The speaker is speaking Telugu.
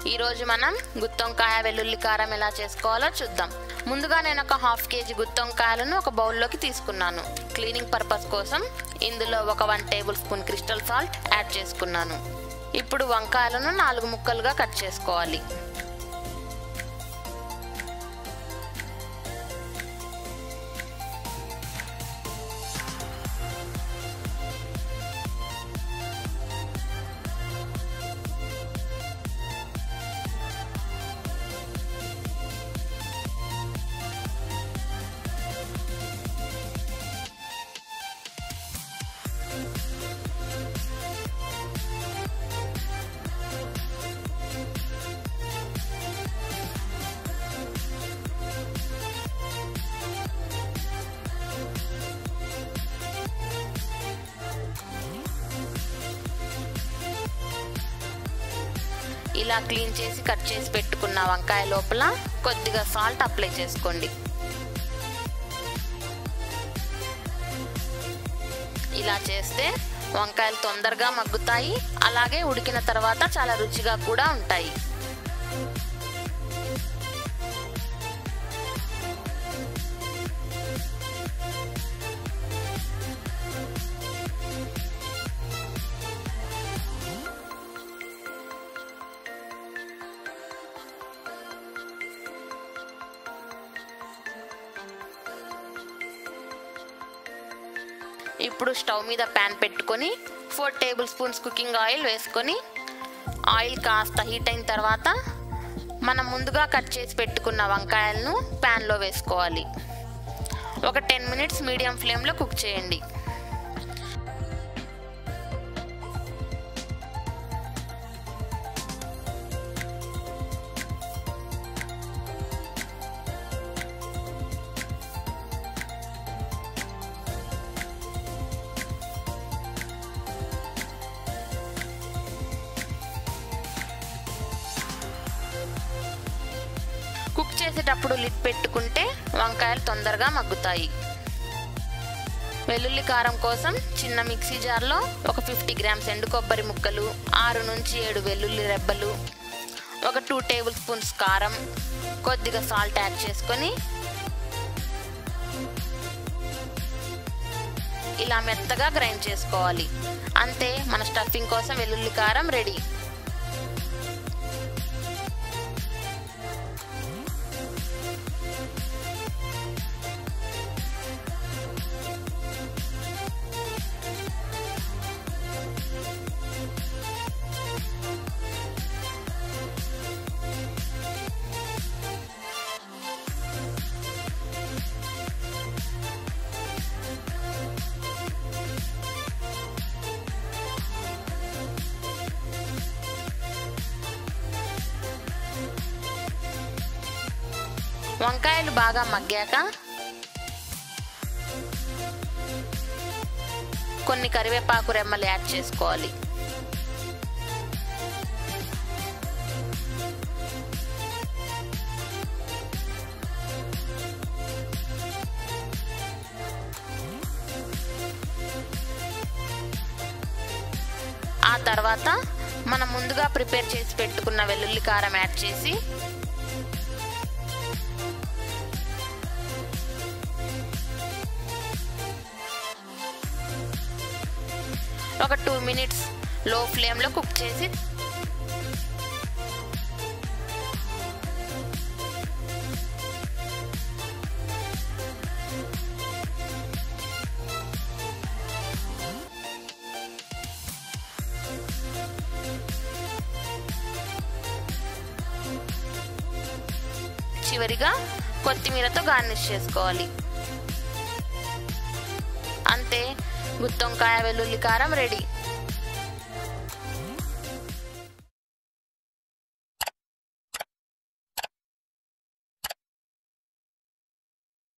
ఈ రోజు మనం గుత్తొంకాయ వెల్లుల్లి కారం ఎలా చేసుకోవాలో చూద్దాం. ముందుగా నేను ఒక 1/2 కేజీ గుత్తొంకాయలను ఒక బౌల్లోకి తీసుకున్నాను. క్లీనింగ్ పర్పస్ కోసం ఇందులో ఒక 1 table spoon crystal salt add చేసుకున్నాను. ఇప్పుడు వంకాయలను 4 ముక్కలుగా కట్ చేసుకోవాలి. ఇలా క్లీన్ చేసి కట్ చేసి పెట్టుకున్న వంకాయ లోపల కొద్దిగా సాల్ట్ అప్లై చేసుకోండి. ఇలా చేస్తే వంకాయలు తొందరగా మగ్గుతాయి, అలాగే ఉడికిన తర్వాత చాలా రుచిగా కూడా ఉంటాయి. ఇప్పుడు స్టవ్ మీద ప్యాన్ పెట్టుకొని 4 టేబుల్ స్పూన్స్ కుకింగ్ ఆయిల్ వేసుకొని ఆయిల్ కాస్త హీట్ అయిన తర్వాత మనం ముందుగా కట్ చేసి పెట్టుకున్న వంకాయలను ప్యాన్లో వేసుకోవాలి. ఒక 10 మినిట్స్ మీడియం ఫ్లేమ్లో కుక్ చేయండి. కుక్ చేసేటప్పుడు లిడ్ పెట్టుకుంటే వంకాయలు తొందరగా మగ్గుతాయి. వెల్లుల్లి కారం కోసం చిన్న మిక్సీ జార్లో ఒక 50 గ్రామ్స్ ఎండు కొబ్బరి ముక్కలు, 6 నుంచి 7 వెల్లుల్లి రెబ్బలు, ఒక 2 టేబుల్ స్పూన్స్ కారం, కొద్దిగా సాల్ట్ యాడ్ చేసుకొని ఇలా మెత్తగా గ్రైండ్ చేసుకోవాలి. అంతే, మన స్టఫింగ్ కోసం వెల్లుల్లి కారం రెడీ. వంకాయలు బాగా మగ్గాక కొన్ని కరివేపాకు రెమ్మలు యాడ్ చేసుకోవాలి. ఆ తర్వాత మనం ముందుగా ప్రిపేర్ చేసి పెట్టుకున్న వెల్లుల్లి కారం యాడ్ చేసి ఒక 2 మినిట్స్ లో ఫ్లేమ్లో కుక్ చేసి చివరిగా కొత్తిమీరతో గార్నిష్ చేసుకోవాలి. అంతే, గుత్తొంకాయ వెల్లుల్లి కారం రెడీ.